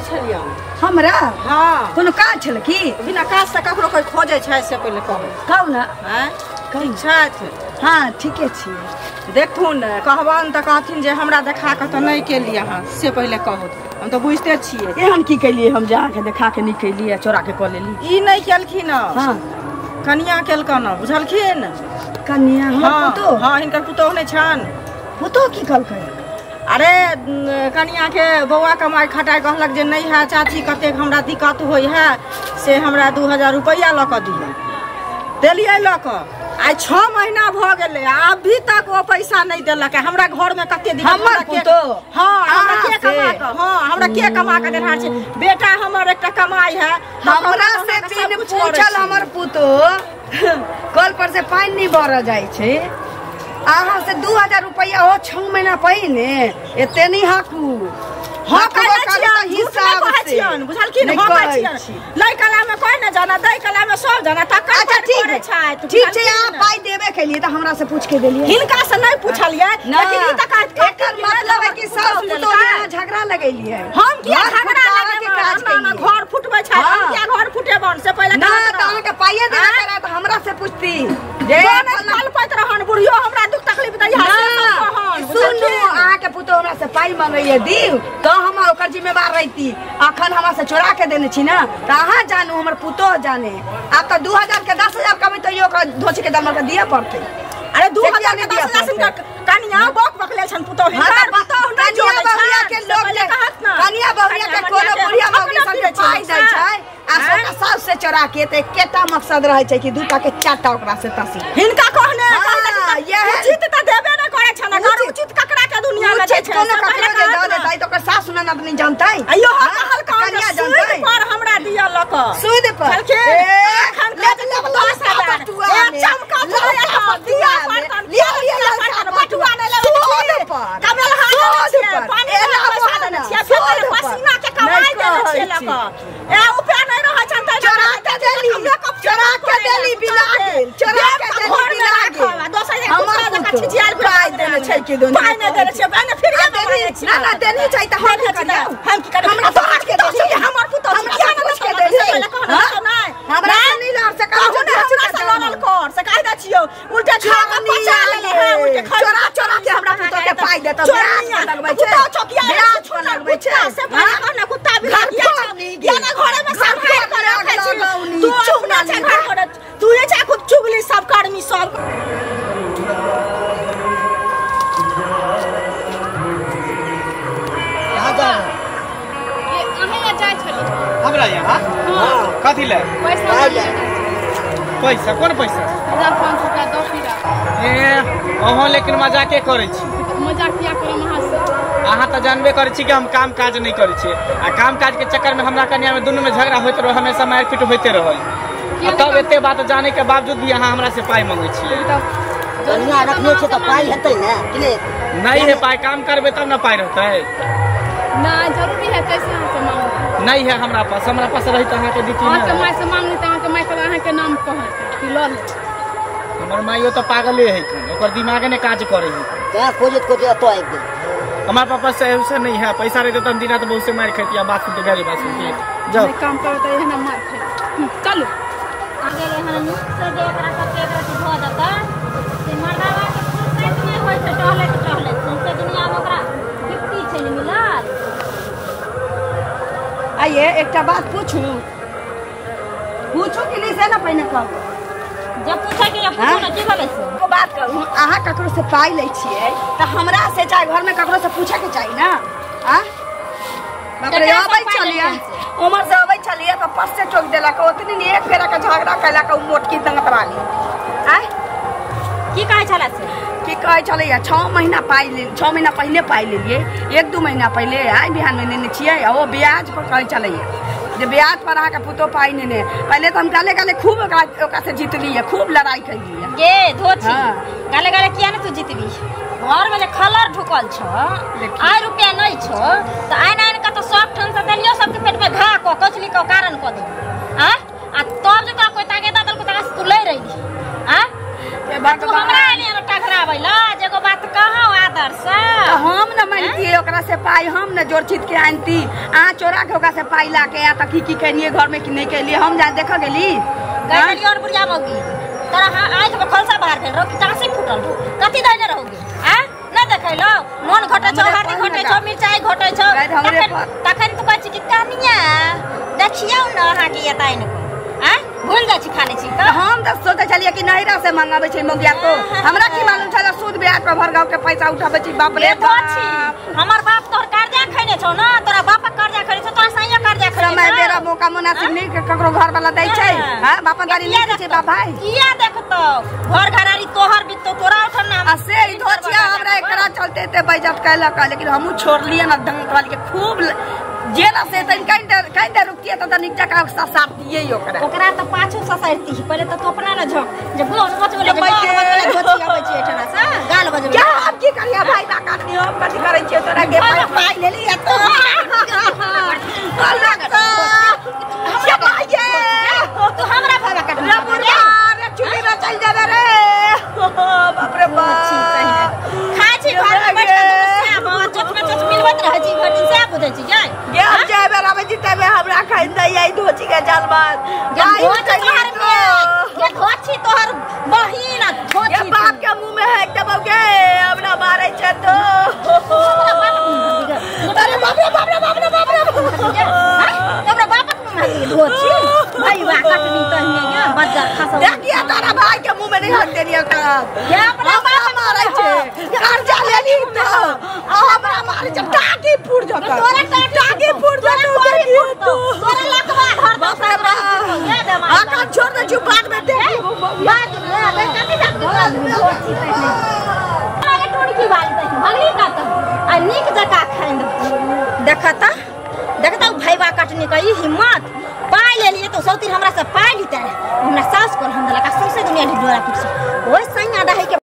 छलिया हमरा हाँ कोनो काज छल की बिना काज से ककरो कोई खोजे छै से पहले कहू कहू ना हैं कहू छथि हाँ ठीके छी देखू ने कहबन तऽ कहथिन जे हमरा देखा के तो नहीं केलिए अहाँ से पहले कहू हम तो बुझते छिए एहन की कैलिए हम जहाँ के देखा के नहीं कैलिए चोरा के कऽ लेली ई नहीं केलखिन हाँ कनिया केलकन बुझलखिन कन्या हाँ पुतो हाँ हिनकर पुतोह नहीं छन पुतो की कहलकै अरे कनिया के बौआ कमाई खटाई कहलक जे नहीं है चाची कते हमरा दिक्कत होई है से हमरा 2000 रुपया लऽ कऽ दियौ देलिए लऽ कऽ आई 6 महीना भ गेले अभी तक वो पैसा नहीं देलक हमरा घर में कते दिन हमर पुतो हाँ हमरा के कमा के हाँ हमरा के कमा के देहार छै बेटा हमर एकटा कमाई है हमरा से तीन पूछल हमर पुतो कल पर से पानी नहीं भर जाय छै अहाँ से 2000 रुपया हो 6 महीना पहिने एते नहीं हाकू हाँ हिसाब से बुझलखिन हाँ लै कला में कोई न जाना दै कला में सब जाना तक अच्छा ठीक छै आप पाई देबे के लिए त हमरा से पूछ के देलिए हिनका से नहीं पूछलिए लेकिन ई तक एकर मतलब है कि सास पुतो में झगड़ा लगेलिए हम किया झगड़ा लगे काज के घर फुटबै छै हम किया घर फुटेबन से पहले ना त अहाँ के पाइए देबे करा त हमरा से पूछती जे कल पैत रहन बुढ़ियो हमरा दुख तकलीफ दै है सुनु अहाँ के पुतो हमरा से पाई मांगैए दिउ त हम ओकर जिम्मेवार रहती अखन हमरा से चोरा के देने छी ना त अहाँ जानू हमर पुतो जाने अब त 2000 के 10000 कमे तो ओकरा धोची के दाम के दिए पड़ते अरे 2000 के 10000 कनिया बक बकले छन पुतो हिनकर पुतो न जोड़े छै के लोग जे कनिया बहुरिया के कोनो बुढ़िया मौगी सब के पाई दै छै आ सोका सास से चोरा के त केटा मकसद रहै छै कि दूटा के चारटा ओकरा से तसी हिनका कहने ये उचित त देबे न करे छ ना उचित ककरा के दुनिया में छै कोनो ककरा के द देतै त ओकर सास सुनन अपनी जानतै अयो कहल कह जानतै पर हमरा दिया ल क सूद पर एखन के चमका दिया पर बटुआ ने ले कमल हाथ पानी पैसा देने छियै फिर पसीना के कमाई देने छियै ल क ए उपाय नहीं रह छन त चोरा के देली बिना गेल चोरा के देली बिना गेल दोसर हमर देखा छी जियाल पाई देने छै कि दुनिया पाई नहीं देने छै बने फिर ना ना देनी छै त हम की करे हमरा बात के दे हमर पुतो किया न के दे हमरा नहीं लड़ से कहू ना हमरा से लड़ल कर से कह द छियो उल्टा छा के पचा ले है उल्टे चोरा के हमरा पुतो के पाई दे त ब्याज लगबै छै ब्याज लगबै छै से पहले न कुत्ता भी या ना घरे में सरकार करे रखे छी तू चुप ना छै घर तू ये छै खुद चुगली सब कर्मी सब हमरा यहाँ कथी ले पैसा कोन पैसा 1500 का 10 पीरा अहाँ लेकिन मजाके करे छी मजाक किया करम अहाँ से अहाँ तो जानबे करे छी कि हम काम काज नहीं करे छी आ काम काज के चक्कर में हमरा कन्या में दोनों में झगड़ा होते रहो हमेशा मारपीट होते रहो तब एते बात जाने के बावजूद भी अहाँ हमरा से पाई मांगे छी कन्या रखने छै त पाई हेतै ना कि नहीं है पाई काम करबे तब ना पाई रहतै ना जरूरी है कैसे अहाँ से मांगू नहीं है हमरा पास रही त अहाँ के दीती अहाँ के माय से मांगनी त अहाँ के माय कर अहाँ के नाम कहत कि ल ले हमर माइयो तो पागले है ओकर दिमागे ने काज करे है क्या खोजत तो आबि गेल हमारे पापा से ऐसा नहीं है पैसा रहते तो हम दिना तो बहुत से मार खाती बात सुनते गाड़ी बात सुनते जाओ काम करो तो एहन मार खाई चलो आगे हन से जे एकरा कते रति भ दता से मर्दावा के फुर्सत में होय छै टहले से दुनिया में ओकरा गिफ्टी छै ने मिलल आइए एकटा बात पूछू कि नहीं से ना पहिने कहू जब पूछे कि पूछो ना की बोले से को बात कहू अहाँ ककरो से पाई ले छिए त हमरा से चाहे घर में ककरो से पूछे के चाहिए ना हां बाप रे अबै चलिए उमर से अबै चलिए त पस से ठोक देला को ओतनी ने एक फेरा के झगड़ा कैला को मोटकी दंगत वाली हैं की कहै छला से की कहै छलै 6 महीना पाई ले 6 महीना पहले पाई लेलिए 1-2 महीना पहले आई बिहान में लेने छिए ओ ब्याज पर कहै छलै जे ब्याज पर आके पुतो पाई ने पहले तो हम गाले खूब ओका से जीतली है खूब लड़ाई कैली है गे धोची गाले किया ना तू जीतबी घर में जे खलर ढुकल छ आय रुपया नहीं छ त आइन का तो सब ठन से देलियो सबके पेट में घा को कचली को कारण को दे हां आ तब जे कोई ताके दादल को ताके तू ले रही हां ये बात तू हमरा ने टकराबै ला जेगो बात कहौ आदर से हम न मानती ओकरा से पाई हम न जोड़ चीत के आनती आ चोरा के होगा से पाई ला के या त की कनिए घर में कि नहीं के लिए हम जा देख गेली गइली और बुढ़िया मौगी तोरा हां आज में खलसा बाहर भेल रहो कि टांसी फुटल हो कथि दैने रहोगे हां ना देखैलो नून घटे छ हल्दी घटे छ मिर्चाई घटे छ तखन तू कहै छी कि कनिया देखियौ न अहाँ के एता इनको हां भूल जाइ छी खाने छी त हम त सोचे छलिए कि नहिरा से मंगाबे छै मौगिया तो हमरा की मालूम छला सूद ब्याज पर भर गांव के पैसा उठाबे छी बाप रे हमर बाप तोहर कर्जा खैने छौ न तोरा बाप कर्जा खैने छौ तोरा सैया कर्जा खैने समय बेरा मौका मुनासिब नहीं ककरो घर वाला दै छै हां बापदारी नहीं छै बाप भाई किया देखतो घर घरारी तोहर बित तो तोरा उठना आ से ई धोचिया हमरा एकरा चलते ते बेइज्जत कैलक लेकिन हमहु छोड़लिए न ढंग वाली के खूब जेला से तन कहीं रुकिए तो नीचा का साथ दिए ओकरा त पाछू ससरती पहले तो अपना न झक जे बोन बचले धोती आबै छै एठना सा गाल बजबे क्या अब की करिया भाई ना काटनी हम कथि करै छियै तोरा के पाई लेली तो अल्लाह का हम पाइए तू हमरा भागा काटनी रे चुली ना चल जाबे रे बाप रे बाप खा छी घर में चोच में चोच मिलवत रह छी घटी से बुझै छी जाय हम जाय बेरा में जीते में हमरा खाइन दै आई धोची के जालबाज गाय तोहर में ये धोची तोहर बहिन धोची ये बाप के मुंह में है दबोगे हमरा मारै छ तो अरे बाप रे बाप रे बाप रे बाप रे हमरा बाप के मुंह में धोची भाई वा काटनी तो हिया बज्जा खसा देखिए तारा भाई के मुंह में नहीं हाथ देनी का ये अपना बाप मारै छ कर्जा लेनी तो हमरा मारै छ टाकी फूट जाता तोरा टाकी फूट जाता तोरा लकवा घर बाप रे बाप ये दे आका छोड़ दे जो बाद में देख बाद में कथि धोची तैने आगे टोड़ी की बात है भगली का तो आ निक जका खाइन देखता देखता भैया काटने का ई हिम्मत पाई ले लिए तो सौती हमरा से पाई लीते हमरा सास को हम दला का सबसे दुनिया ढोरा कुछ ओए